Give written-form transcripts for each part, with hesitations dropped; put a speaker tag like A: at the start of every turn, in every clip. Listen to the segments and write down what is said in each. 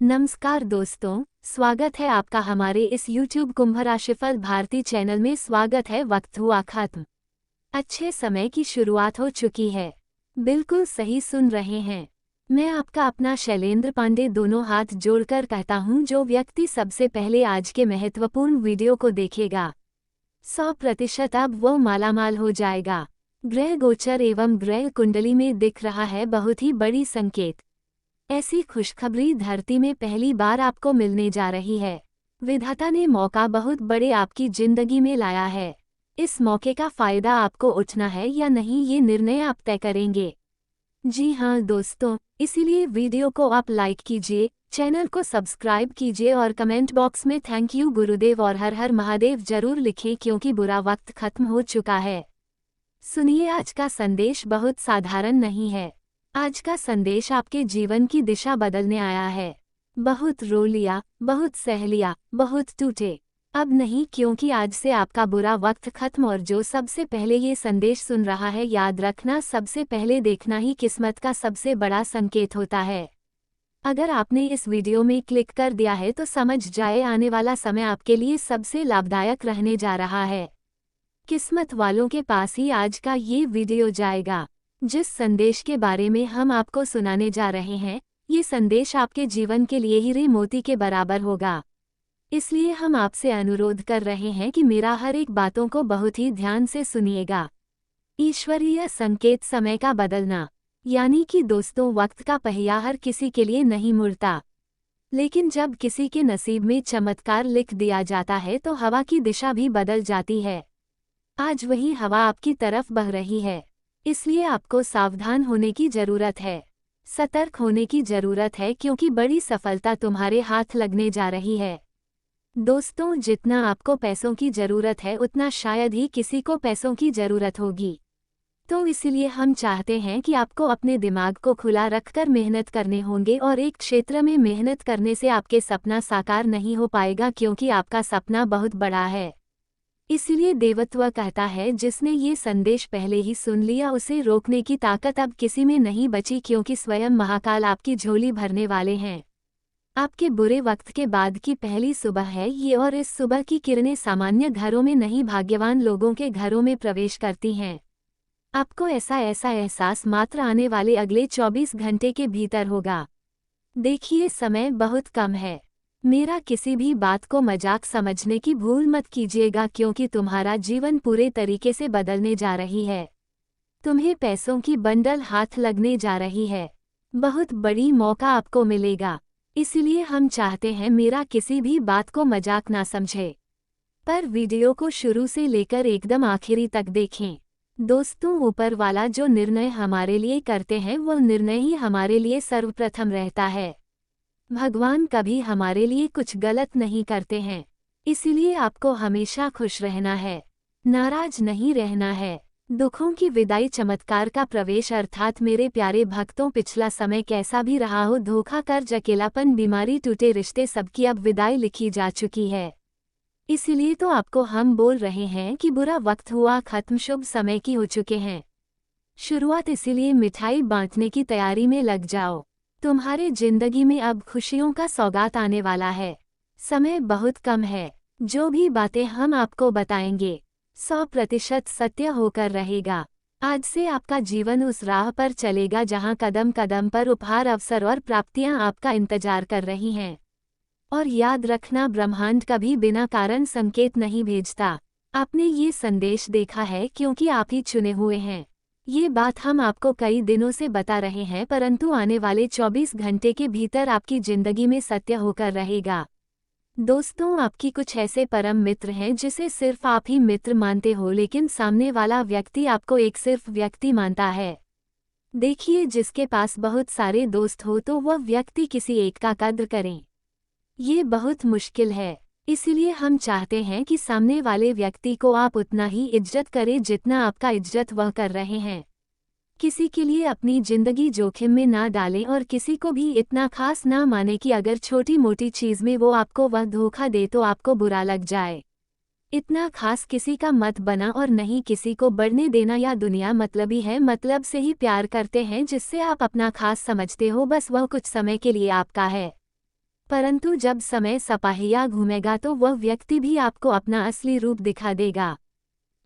A: नमस्कार दोस्तों, स्वागत है आपका हमारे इस YouTube कुंभ राशिफल भारती चैनल में। स्वागत है। वक्त हुआ खत्म, अच्छे समय की शुरुआत हो चुकी है। बिल्कुल सही सुन रहे हैं। मैं आपका अपना शैलेंद्र पांडे दोनों हाथ जोड़कर कहता हूं, जो व्यक्ति सबसे पहले आज के महत्वपूर्ण वीडियो को देखेगा 100% अब वो मालामाल हो जाएगा। ग्रह गोचर एवं ग्रह कुंडली में दिख रहा है बहुत ही बड़ी संकेत। ऐसी खुशखबरी धरती में पहली बार आपको मिलने जा रही है। विधाता ने मौका बहुत बड़े आपकी जिंदगी में लाया है। इस मौके का फायदा आपको उठना है या नहीं, ये निर्णय आप तय करेंगे। जी हाँ दोस्तों, इसीलिए वीडियो को आप लाइक कीजिए, चैनल को सब्सक्राइब कीजिए और कमेंट बॉक्स में थैंक यू गुरुदेव और हर हर महादेव जरूर लिखें, क्योंकि बुरा वक्त खत्म हो चुका है। सुनिए, आज का संदेश बहुत साधारण नहीं है। आज का संदेश आपके जीवन की दिशा बदलने आया है। बहुत रो लिया, बहुत सह लिया, बहुत टूटे, अब नहीं, क्योंकि आज से आपका बुरा वक्त खत्म। और जो सबसे पहले ये संदेश सुन रहा है, याद रखना, सबसे पहले देखना ही किस्मत का सबसे बड़ा संकेत होता है। अगर आपने इस वीडियो में क्लिक कर दिया है तो समझ जाए, आने वाला समय आपके लिए सबसे लाभदायक रहने जा रहा है। किस्मत वालों के पास ही आज का ये वीडियो जाएगा। जिस संदेश के बारे में हम आपको सुनाने जा रहे हैं, ये संदेश आपके जीवन के लिए हीरे मोती के बराबर होगा। इसलिए हम आपसे अनुरोध कर रहे हैं कि मेरा हर एक बातों को बहुत ही ध्यान से सुनिएगा। ईश्वरीय संकेत, समय का बदलना, यानी कि दोस्तों, वक्त का पहिया हर किसी के लिए नहीं मुड़ता, लेकिन जब किसी के नसीब में चमत्कार लिख दिया जाता है तो हवा की दिशा भी बदल जाती है। आज वही हवा आपकी तरफ बह रही है, इसलिए आपको सावधान होने की जरूरत है, सतर्क होने की जरूरत है, क्योंकि बड़ी सफलता तुम्हारे हाथ लगने जा रही है। दोस्तों, जितना आपको पैसों की जरूरत है उतना शायद ही किसी को पैसों की जरूरत होगी। तो इसलिए हम चाहते हैं कि आपको अपने दिमाग को खुला रखकर मेहनत करने होंगे, और एक क्षेत्र में मेहनत करने से आपके सपना साकार नहीं हो पाएगा, क्योंकि आपका सपना बहुत बड़ा है। इसलिए देवत्व कहता है, जिसने ये संदेश पहले ही सुन लिया उसे रोकने की ताकत अब किसी में नहीं बची, क्योंकि स्वयं महाकाल आपकी झोली भरने वाले हैं। आपके बुरे वक्त के बाद की पहली सुबह है ये, और इस सुबह की किरणें सामान्य घरों में नहीं, भाग्यवान लोगों के घरों में प्रवेश करती हैं। आपको ऐसा एहसास मात्र आने वाले अगले 24 घंटे के भीतर होगा। देखिए, समय बहुत कम है। मेरा किसी भी बात को मजाक समझने की भूल मत कीजिएगा, क्योंकि तुम्हारा जीवन पूरे तरीके से बदलने जा रही है। तुम्हें पैसों की बंडल हाथ लगने जा रही है। बहुत बड़ी मौका आपको मिलेगा। इसलिए हम चाहते हैं मेरा किसी भी बात को मजाक ना समझे, पर वीडियो को शुरू से लेकर एकदम आखिरी तक देखें। दोस्तों, ऊपर वाला जो निर्णय हमारे लिए करते हैं वो निर्णय ही हमारे लिए सर्वप्रथम रहता है। भगवान कभी हमारे लिए कुछ गलत नहीं करते हैं। इसीलिए आपको हमेशा खुश रहना है, नाराज नहीं रहना है। दुखों की विदाई, चमत्कार का प्रवेश, अर्थात मेरे प्यारे भक्तों, पिछला समय कैसा भी रहा हो, धोखा, कर्ज, अकेलापन, बीमारी, टूटे रिश्ते, सबकी अब विदाई लिखी जा चुकी है। इसीलिए तो आपको हम बोल रहे हैं कि बुरा वक्त हुआ खत्म, शुभ समय की हो चुके हैं शुरुआत। इसीलिए मिठाई बांटने की तैयारी में लग जाओ। तुम्हारे जिंदगी में अब खुशियों का सौगात आने वाला है। समय बहुत कम है। जो भी बातें हम आपको बताएंगे 100% सत्य होकर रहेगा। आज से आपका जीवन उस राह पर चलेगा जहां कदम कदम पर उपहार, अवसर और प्राप्तियां आपका इंतजार कर रही हैं। और याद रखना, ब्रह्मांड कभी बिना कारण संकेत नहीं भेजता। आपने ये संदेश देखा है क्योंकि आप ही चुने हुए हैं। ये बात हम आपको कई दिनों से बता रहे हैं, परंतु आने वाले 24 घंटे के भीतर आपकी जिंदगी में सत्य होकर रहेगा। दोस्तों, आपकी कुछ ऐसे परम मित्र हैं जिसे सिर्फ आप ही मित्र मानते हो, लेकिन सामने वाला व्यक्ति आपको एक सिर्फ व्यक्ति मानता है। देखिए, जिसके पास बहुत सारे दोस्त हो तो वह व्यक्ति किसी एक का कद्र करें, ये बहुत मुश्किल है। इसीलिए हम चाहते हैं कि सामने वाले व्यक्ति को आप उतना ही इज्जत करें जितना आपका इज्जत वह कर रहे हैं। किसी के लिए अपनी जिंदगी जोखिम में ना डालें, और किसी को भी इतना खास ना माने कि अगर छोटी मोटी चीज में वो आपको वह धोखा दे तो आपको बुरा लग जाए। इतना खास किसी का मत बना, और नहीं किसी को बढ़ने देना। या दुनिया मतलबी है, मतलब से ही प्यार करते हैं, जिससे आप अपना खास समझते हो, बस वह कुछ समय के लिए आपका है। परंतु जब समय सपाहिया घूमेगा तो वह व्यक्ति भी आपको अपना असली रूप दिखा देगा।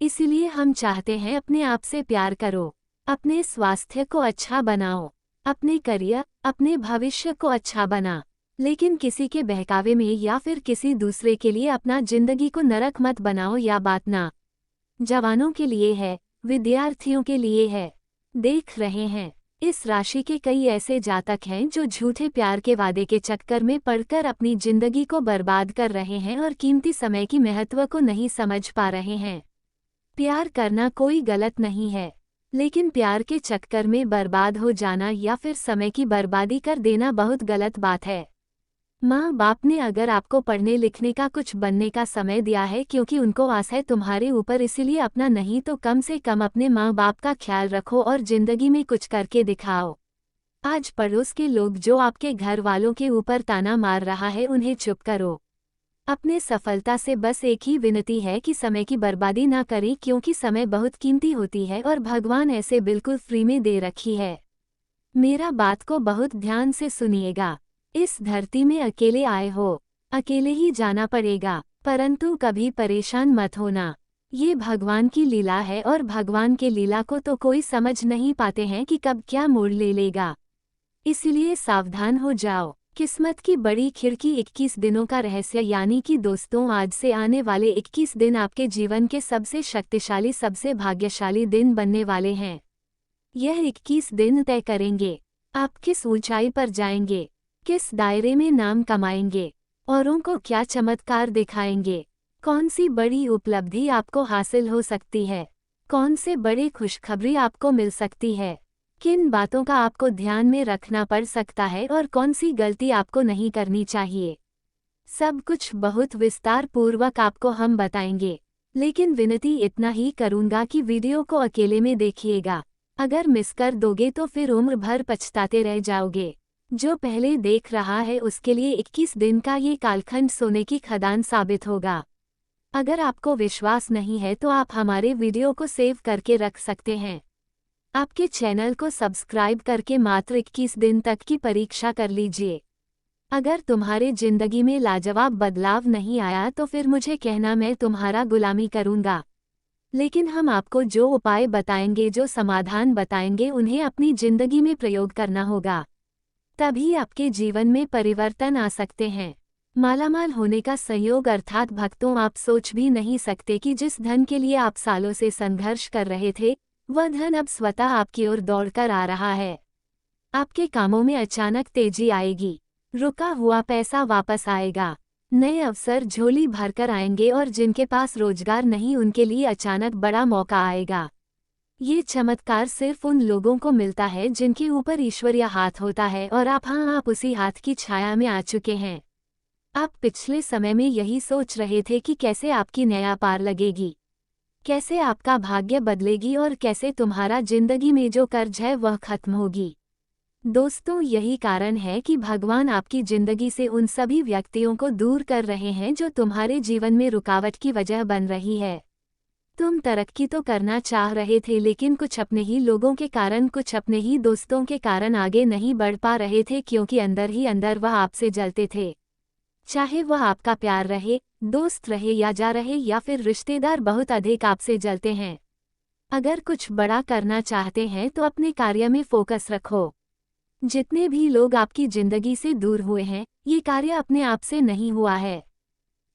A: इसीलिए हम चाहते हैं अपने आप से प्यार करो, अपने स्वास्थ्य को अच्छा बनाओ, अपने करियर, अपने भविष्य को अच्छा बना, लेकिन किसी के बहकावे में या फिर किसी दूसरे के लिए अपना जिंदगी को नरक मत बनाओ या बांटना। जवानों के लिए है, विद्यार्थियों के लिए है। देख रहे हैं, इस राशि के कई ऐसे जातक हैं जो झूठे प्यार के वादे के चक्कर में पड़कर अपनी जिंदगी को बर्बाद कर रहे हैं और कीमती समय की महत्व को नहीं समझ पा रहे हैं। प्यार करना कोई गलत नहीं है, लेकिन प्यार के चक्कर में बर्बाद हो जाना या फिर समय की बर्बादी कर देना बहुत गलत बात है। माँ बाप ने अगर आपको पढ़ने लिखने का कुछ बनने का समय दिया है क्योंकि उनको आस है तुम्हारे ऊपर, इसीलिए अपना नहीं तो कम से कम अपने माँ बाप का ख्याल रखो और जिंदगी में कुछ करके दिखाओ। आज पड़ोस के लोग जो आपके घर वालों के ऊपर ताना मार रहा है उन्हें चुप करो। अपने सफलता से बस एक ही विनती है कि समय की बर्बादी ना करें, क्योंकि समय बहुत कीमती होती है और भगवान ऐसे बिल्कुल फ्री में दे रखी है। मेरा बात को बहुत ध्यान से सुनिएगा। इस धरती में अकेले आए हो, अकेले ही जाना पड़ेगा, परंतु कभी परेशान मत होना। ये भगवान की लीला है और भगवान के लीला को तो कोई समझ नहीं पाते हैं कि कब क्या मोड़ ले लेगा। इसलिए सावधान हो जाओ। किस्मत की बड़ी खिड़की 21 दिनों का रहस्य, यानी कि दोस्तों आज से आने वाले 21 दिन आपके जीवन के सबसे शक्तिशाली, सबसे भाग्यशाली दिन बनने वाले हैं। यह 21 दिन तय करेंगे आप किस ऊंचाई पर जाएंगे, किस दायरे में नाम कमाएंगे, औरों को क्या चमत्कार दिखाएंगे, कौन सी बड़ी उपलब्धि आपको हासिल हो सकती है, कौन से बड़े खुशखबरी आपको मिल सकती है, किन बातों का आपको ध्यान में रखना पड़ सकता है और कौन सी गलती आपको नहीं करनी चाहिए। सब कुछ बहुत विस्तार पूर्वक आपको हम बताएंगे, लेकिन विनती इतना ही करूंगा कि वीडियो को अकेले में देखिएगा। अगर मिस कर दोगे तो फिर उम्र भर पछताते रह जाओगे। जो पहले देख रहा है उसके लिए 21 दिन का ये कालखंड सोने की खदान साबित होगा। अगर आपको विश्वास नहीं है तो आप हमारे वीडियो को सेव करके रख सकते हैं। आपके चैनल को सब्सक्राइब करके मात्र 21 दिन तक की परीक्षा कर लीजिए। अगर तुम्हारे जिंदगी में लाजवाब बदलाव नहीं आया तो फिर मुझे कहना, मैं तुम्हारा गुलामी करूंगा। लेकिन हम आपको जो उपाय बताएंगे, जो समाधान बताएंगे, उन्हें अपनी जिंदगी में प्रयोग करना होगा, तभी आपके जीवन में परिवर्तन आ सकते हैं। मालामाल होने का संयोग अर्थात भक्तों, आप सोच भी नहीं सकते कि जिस धन के लिए आप सालों से संघर्ष कर रहे थे वह धन अब स्वतः आपकी ओर दौड़कर आ रहा है। आपके कामों में अचानक तेजी आएगी, रुका हुआ पैसा वापस आएगा, नए अवसर झोली भरकर आएंगे और जिनके पास रोजगार नहीं उनके लिए अचानक बड़ा मौका आएगा। ये चमत्कार सिर्फ उन लोगों को मिलता है जिनके ऊपर ईश्वरीय हाथ होता है और आप उसी हाथ की छाया में आ चुके हैं। आप पिछले समय में यही सोच रहे थे कि कैसे आपकी नया पार लगेगी, कैसे आपका भाग्य बदलेगी और कैसे तुम्हारा जिंदगी में जो कर्ज है वह खत्म होगी। दोस्तों, यही कारण है कि भगवान आपकी जिंदगी से उन सभी व्यक्तियों को दूर कर रहे हैं जो तुम्हारे जीवन में रुकावट की वजह बन रही है। तुम तरक्की तो करना चाह रहे थे, लेकिन कुछ अपने ही लोगों के कारण, कुछ अपने ही दोस्तों के कारण आगे नहीं बढ़ पा रहे थे, क्योंकि अंदर ही अंदर वह आपसे जलते थे। चाहे वह आपका प्यार रहे, दोस्त रहे या जा रहे या फिर रिश्तेदार, बहुत अधिक आपसे जलते हैं। अगर कुछ बड़ा करना चाहते हैं तो अपने कार्य में फोकस रखो। जितने भी लोग आपकी जिंदगी से दूर हुए हैं, ये कार्य अपने आप से नहीं हुआ है,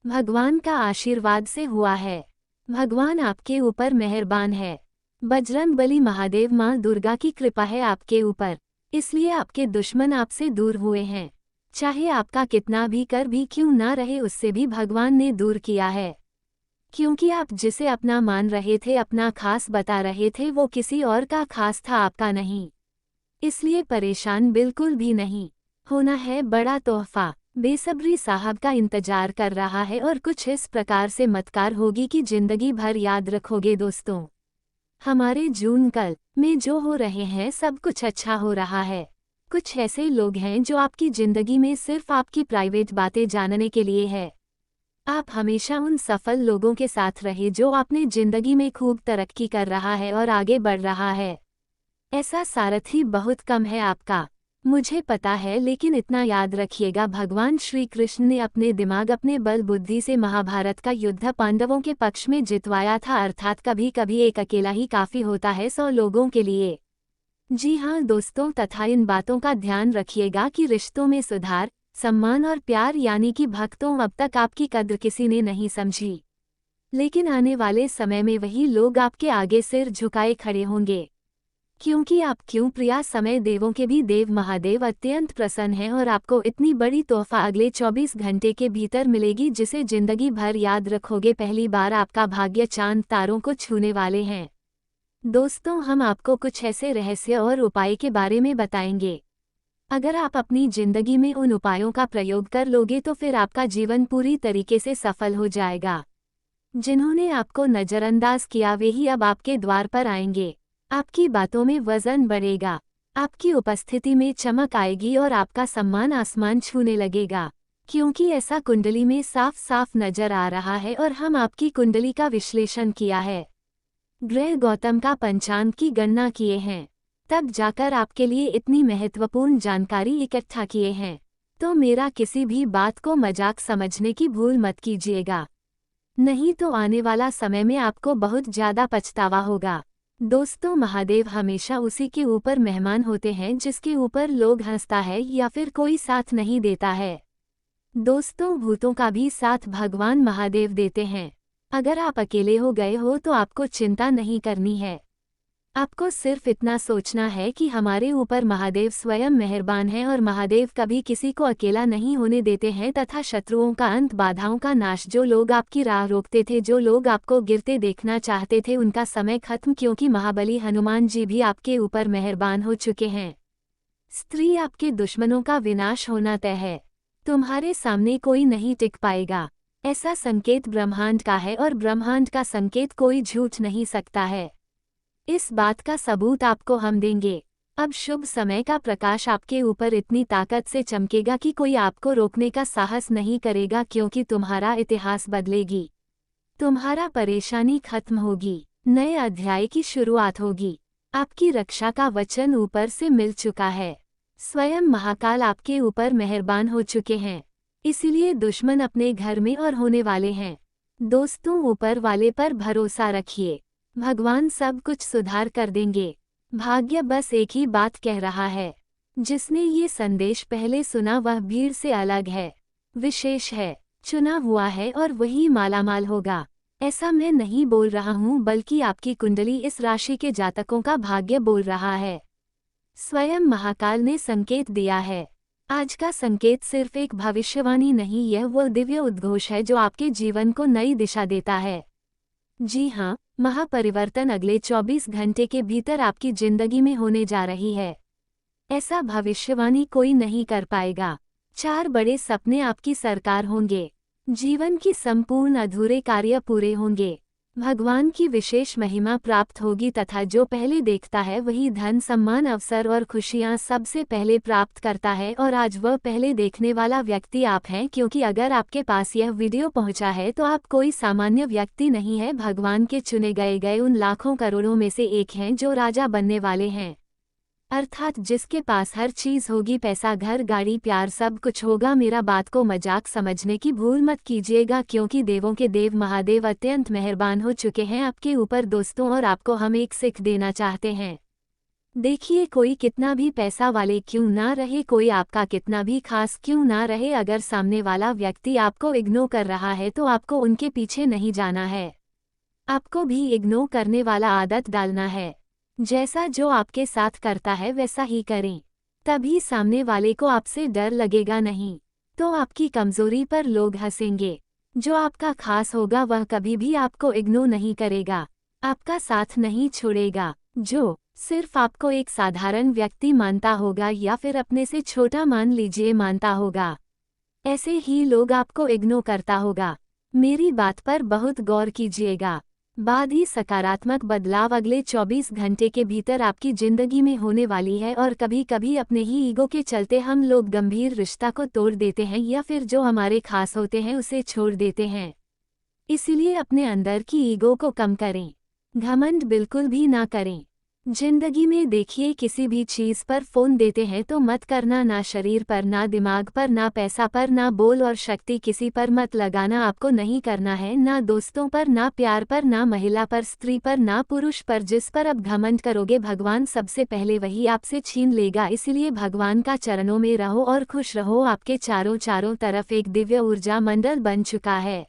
A: भगवान का आशीर्वाद से हुआ है। भगवान आपके ऊपर मेहरबान है। बजरंगबली महादेव, माँ दुर्गा की कृपा है आपके ऊपर, इसलिए आपके दुश्मन आपसे दूर हुए हैं। चाहे आपका कितना भी कर भी क्यों ना रहे, उससे भी भगवान ने दूर किया है, क्योंकि आप जिसे अपना मान रहे थे, अपना खास बता रहे थे, वो किसी और का खास था, आपका नहीं। इसलिए परेशान बिल्कुल भी नहीं होना है। बड़ा तोहफा बेसब्री साहब का इंतजार कर रहा है और कुछ इस प्रकार से मत्कार होगी कि जिंदगी भर याद रखोगे। दोस्तों, हमारे जून कल में जो हो रहे हैं सब कुछ अच्छा हो रहा है। कुछ ऐसे लोग हैं जो आपकी जिंदगी में सिर्फ आपकी प्राइवेट बातें जानने के लिए है। आप हमेशा उन सफल लोगों के साथ रहे जो अपने जिंदगी में खूब तरक्की कर रहा है और आगे बढ़ रहा है। ऐसा सारथी बहुत कम है आपका। मुझे पता है, लेकिन इतना याद रखिएगा, भगवान श्री कृष्ण ने अपने दिमाग, अपने बल बुद्धि से महाभारत का युद्ध पांडवों के पक्ष में जितवाया था। अर्थात कभी कभी एक अकेला ही काफी होता है 100 लोगों के लिए। जी हाँ दोस्तों, तथा इन बातों का ध्यान रखिएगा कि रिश्तों में सुधार, सम्मान और प्यार, यानी कि भक्तों, अब तक आपकी कद्र किसी ने नहीं समझी, लेकिन आने वाले समय में वही लोग आपके आगे सिर झुकाए खड़े होंगे, क्योंकि आप क्यों प्रिया समय देवों के भी देव महादेव अत्यंत प्रसन्न हैं और आपको इतनी बड़ी तोहफा अगले 24 घंटे के भीतर मिलेगी जिसे जिंदगी भर याद रखोगे। पहली बार आपका भाग्य चांद तारों को छूने वाले हैं। दोस्तों, हम आपको कुछ ऐसे रहस्य और उपाय के बारे में बताएंगे। अगर आप अपनी जिंदगी में उन उपायों का प्रयोग कर लोगे तो फिर आपका जीवन पूरी तरीके से सफल हो जाएगा। जिन्होंने आपको नजरअंदाज किया वे ही अब आपके द्वार पर आएंगे। आपकी बातों में वजन बढ़ेगा, आपकी उपस्थिति में चमक आएगी और आपका सम्मान आसमान छूने लगेगा, क्योंकि ऐसा कुंडली में साफ साफ नजर आ रहा है। और हम आपकी कुंडली का विश्लेषण किया है, ग्रह गौतम का पंचांग की गणना किए हैं, तब जाकर आपके लिए इतनी महत्वपूर्ण जानकारी इकट्ठा किए हैं। तो मेरा किसी भी बात को मजाक समझने की भूल मत कीजिएगा, नहीं तो आने वाला समय में आपको बहुत ज्यादा पछतावा होगा। दोस्तों, महादेव हमेशा उसी के ऊपर मेहमान होते हैं जिसके ऊपर लोग हंसता है या फिर कोई साथ नहीं देता है। दोस्तों, भूतों का भी साथ भगवान महादेव देते हैं। अगर आप अकेले हो गए हो तो आपको चिंता नहीं करनी है, आपको सिर्फ इतना सोचना है कि हमारे ऊपर महादेव स्वयं मेहरबान हैं और महादेव कभी किसी को अकेला नहीं होने देते हैं, तथा शत्रुओं का अंत, बाधाओं का नाश। जो लोग आपकी राह रोकते थे, जो लोग आपको गिरते देखना चाहते थे, उनका समय खत्म, क्योंकि महाबली हनुमान जी भी आपके ऊपर मेहरबान हो चुके हैं। स्त्री, आपके दुश्मनों का विनाश होना तय है, तुम्हारे सामने कोई नहीं टिक पाएगा, ऐसा संकेत ब्रह्मांड का है और ब्रह्मांड का संकेत कोई झूठ नहीं सकता है। इस बात का सबूत आपको हम देंगे। अब शुभ समय का प्रकाश आपके ऊपर इतनी ताकत से चमकेगा कि कोई आपको रोकने का साहस नहीं करेगा, क्योंकि तुम्हारा इतिहास बदलेगी, तुम्हारा परेशानी खत्म होगी, नए अध्याय की शुरुआत होगी। आपकी रक्षा का वचन ऊपर से मिल चुका है, स्वयं महाकाल आपके ऊपर मेहरबान हो चुके हैं, इसीलिए दुश्मन अपने घर में और होने वाले हैं। दोस्तों, ऊपर वाले पर भरोसा रखिए, भगवान सब कुछ सुधार कर देंगे। भाग्य बस एक ही बात कह रहा है, जिसने ये संदेश पहले सुना वह भीड़ से अलग है, विशेष है, चुना हुआ है और वही मालामाल होगा। ऐसा मैं नहीं बोल रहा हूँ, बल्कि आपकी कुंडली इस राशि के जातकों का भाग्य बोल रहा है। स्वयं महाकाल ने संकेत दिया है। आज का संकेत सिर्फ एक भविष्यवाणी नहीं, यह वो दिव्य उद्घोष है जो आपके जीवन को नई दिशा देता है। जी हाँ, महापरिवर्तन अगले 24 घंटे के भीतर आपकी जिंदगी में होने जा रही है। ऐसा भविष्यवाणी कोई नहीं कर पाएगा। 4 बड़े सपने आपकी सरकार होंगे, जीवन की संपूर्ण अधूरे कार्य पूरे होंगे, भगवान की विशेष महिमा प्राप्त होगी, तथा जो पहले देखता है वही धन, सम्मान, अवसर और खुशियां सबसे पहले प्राप्त करता है। और आज वह पहले देखने वाला व्यक्ति आप हैं, क्योंकि अगर आपके पास यह वीडियो पहुंचा है तो आप कोई सामान्य व्यक्ति नहीं है, भगवान के चुने गए उन लाखों करोड़ों में से एक हैं जो राजा बनने वाले हैं। अर्थात जिसके पास हर चीज होगी, पैसा, घर, गाड़ी, प्यार, सब कुछ होगा। मेरा बात को मजाक समझने की भूल मत कीजिएगा, क्योंकि देवों के देव महादेव अत्यंत मेहरबान हो चुके हैं आपके ऊपर दोस्तों, और आपको हम एक सीख देना चाहते हैं। देखिए, कोई कितना भी पैसा वाले क्यों ना रहे, कोई आपका कितना भी खास क्यों ना रहे, अगर सामने वाला व्यक्ति आपको इग्नोर कर रहा है तो आपको उनके पीछे नहीं जाना है, आपको भी इग्नोर करने वाला आदत डालना है। जैसा जो आपके साथ करता है वैसा ही करें, तभी सामने वाले को आपसे डर लगेगा, नहीं तो आपकी कमजोरी पर लोग हंसेंगे। जो आपका खास होगा वह कभी भी आपको इग्नोर नहीं करेगा, आपका साथ नहीं छोड़ेगा। जो सिर्फ आपको एक साधारण व्यक्ति मानता होगा या फिर अपने से छोटा मान लीजिए मानता होगा, ऐसे ही लोग आपको इग्नोर करता होगा। मेरी बात पर बहुत गौर कीजिएगा। बाद ही सकारात्मक बदलाव अगले 24 घंटे के भीतर आपकी जिंदगी में होने वाली है। और कभी कभी अपने ही ईगो के चलते हम लोग गंभीर रिश्ता को तोड़ देते हैं या फिर जो हमारे खास होते हैं उसे छोड़ देते हैं। इसीलिए अपने अंदर की ईगो को कम करें, घमंड बिल्कुल भी ना करें। जिंदगी में देखिए, किसी भी चीज पर फोन देते हैं तो मत करना, ना शरीर पर, ना दिमाग पर, ना पैसा पर, ना बोल और शक्ति किसी पर मत लगाना, आपको नहीं करना है। ना दोस्तों पर, ना प्यार पर, ना महिला पर, स्त्री पर, ना पुरुष पर। जिस पर अब घमंड करोगे भगवान सबसे पहले वही आपसे छीन लेगा। इसलिए भगवान का चरणों में रहो और खुश रहो। आपके चारों चारों तरफ एक दिव्य ऊर्जा मंडल बन चुका है।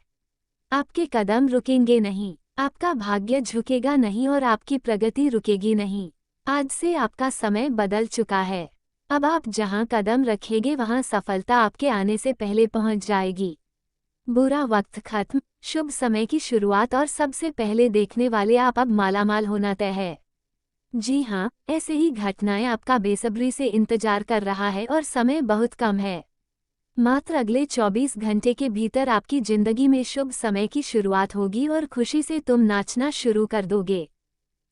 A: आपके कदम रुकेंगे नहीं, आपका भाग्य झुकेगा नहीं और आपकी प्रगति रुकेगी नहीं। आज से आपका समय बदल चुका है। अब आप जहां कदम रखेंगे वहां सफलता आपके आने से पहले पहुंच जाएगी। बुरा वक्त खत्म, शुभ समय की शुरुआत और सबसे पहले देखने वाले आप अब मालामाल होना तय है। जी हाँ, ऐसे ही घटनाएं आपका बेसब्री से इंतजार कर रहा है और समय बहुत कम है। मात्र अगले 24 घंटे के भीतर आपकी जिंदगी में शुभ समय की शुरुआत होगी और खुशी से तुम नाचना शुरू कर दोगे।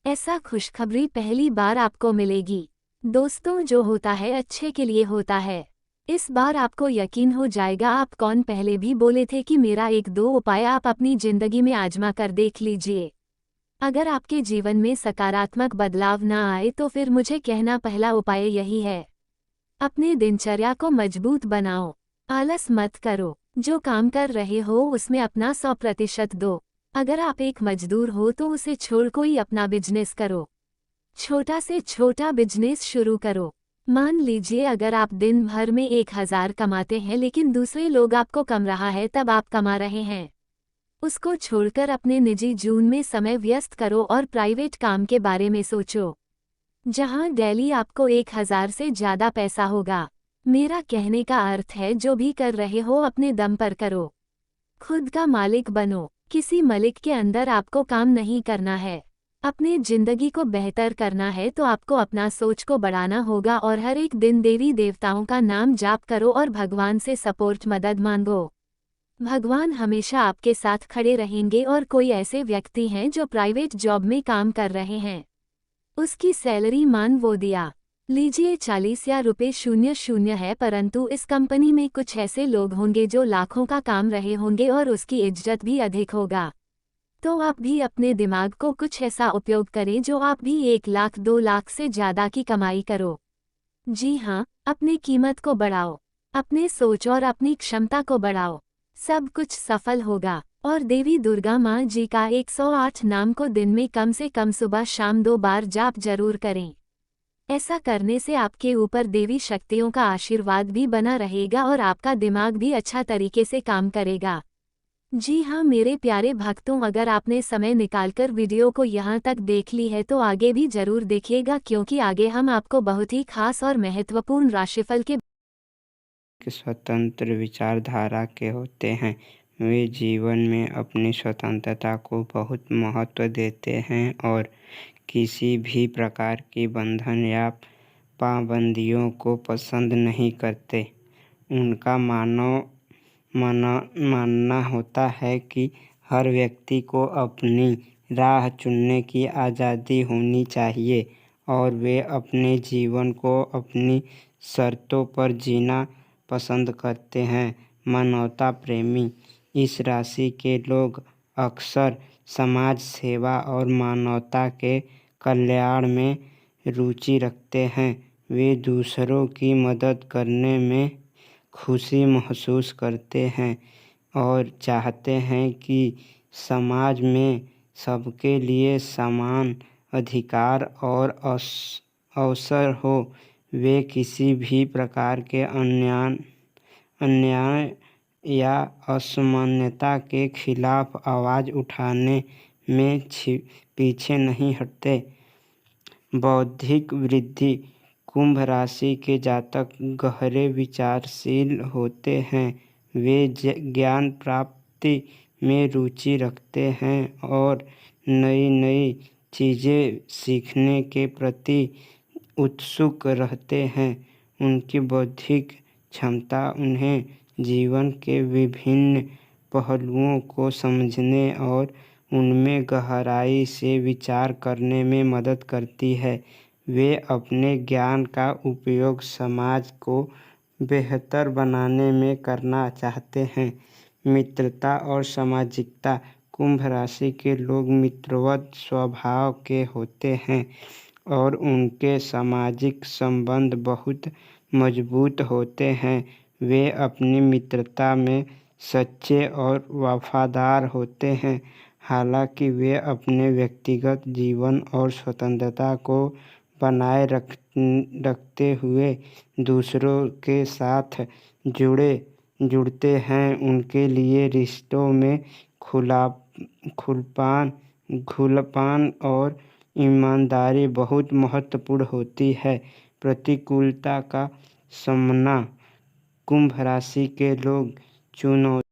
A: ऐसा खुशखबरी पहली बार आपको मिलेगी। दोस्तों, जो होता है अच्छे के लिए होता है। इस बार आपको यकीन हो जाएगा। आप कौन पहले भी बोले थे कि मेरा एक दो उपाय आप अपनी जिंदगी में आजमा कर देख लीजिए। अगर आपके जीवन में सकारात्मक बदलाव ना आए तो फिर मुझे कहना, पहला उपाय यही है। अपने दिनचर्या को मजबूत बनाओ। आलस मत करो। जो काम कर रहे हो उसमें अपना 100% दो। अगर आप एक मजदूर हो तो उसे छोड़ कोई अपना बिजनेस करो। छोटा से छोटा बिजनेस शुरू करो। मान लीजिए अगर आप दिन भर में 1000 कमाते हैं लेकिन दूसरे लोग आपको कम रहा है, तब आप कमा रहे हैं। उसको छोड़कर अपने निजी जीवन में समय व्यस्त करो और प्राइवेट काम के बारे में सोचो, जहां डेली आपको 1000 से ज्यादा पैसा होगा। मेरा कहने का अर्थ है, जो भी कर रहे हो अपने दम पर करो। खुद का मालिक बनो। किसी मलिक के अंदर आपको काम नहीं करना है। अपने जिंदगी को बेहतर करना है तो आपको अपना सोच को बढ़ाना होगा और हर एक दिन देवी देवताओं का नाम जाप करो और भगवान से सपोर्ट मदद मांगो। भगवान हमेशा आपके साथ खड़े रहेंगे। और कोई ऐसे व्यक्ति हैं जो प्राइवेट जॉब में काम कर रहे हैं, उसकी सैलरी मान वो दिया लीजिए 40 या ₹00 है, परंतु इस कंपनी में कुछ ऐसे लोग होंगे जो लाखों का काम रहे होंगे और उसकी इज्जत भी अधिक होगा। तो आप भी अपने दिमाग को कुछ ऐसा उपयोग करें जो आप भी 1 लाख 2 लाख से ज्यादा की कमाई करो। जी हाँ, अपनी कीमत को बढ़ाओ, अपने सोच और अपनी क्षमता को बढ़ाओ। सब कुछ सफल होगा। और देवी दुर्गा माँ जी का 108 नाम को दिन में कम से कम सुबह शाम 2 बार जाप जरूर करें। ऐसा करने से आपके ऊपर देवी शक्तियों का आशीर्वाद भी बना रहेगा और आपका दिमाग भी अच्छा तरीके से काम करेगा। जी हाँ मेरे प्यारे भक्तों, अगर आपने समय निकालकर वीडियो को यहाँ तक देख ली है तो आगे भी जरूर देखिएगा, क्योंकि आगे हम आपको बहुत ही खास और महत्वपूर्ण राशिफल के
B: स्वतंत्र विचारधारा के होते हैं। वे जीवन में अपनी स्वतंत्रता को बहुत महत्व देते हैं और किसी भी प्रकार की बंधन या पाबंदियों को पसंद नहीं करते। उनका मानना होता है कि हर व्यक्ति को अपनी राह चुनने की आज़ादी होनी चाहिए और वे अपने जीवन को अपनी शर्तों पर जीना पसंद करते हैं। मानवता प्रेमी इस राशि के लोग अक्सर समाज सेवा और मानवता के कल्याण में रुचि रखते हैं। वे दूसरों की मदद करने में खुशी महसूस करते हैं और चाहते हैं कि समाज में सबके लिए समान अधिकार और अवसर हो। वे किसी भी प्रकार के अन्याय या असमानता के खिलाफ आवाज़ उठाने में पीछे नहीं हटते। बौद्धिक वृद्धि कुंभ राशि के जातक गहरे विचारशील होते हैं। वे ज्ञान प्राप्ति में रुचि रखते हैं और नई नई चीज़ें सीखने के प्रति उत्सुक रहते हैं। उनकी बौद्धिक क्षमता उन्हें जीवन के विभिन्न पहलुओं को समझने और उनमें गहराई से विचार करने में मदद करती है। वे अपने ज्ञान का उपयोग समाज को बेहतर बनाने में करना चाहते हैं। मित्रता और सामाजिकता कुंभ राशि के लोग मित्रवत स्वभाव के होते हैं और उनके सामाजिक संबंध बहुत मजबूत होते हैं। वे अपनी मित्रता में सच्चे और वफादार होते हैं। हालांकि वे अपने व्यक्तिगत जीवन और स्वतंत्रता को बनाए रखते हुए दूसरों के साथ जुड़ते हैं। उनके लिए रिश्तों में खुलापन और ईमानदारी बहुत महत्वपूर्ण होती है। प्रतिकूलता का सामना कुंभ राशि के लोग चुनौती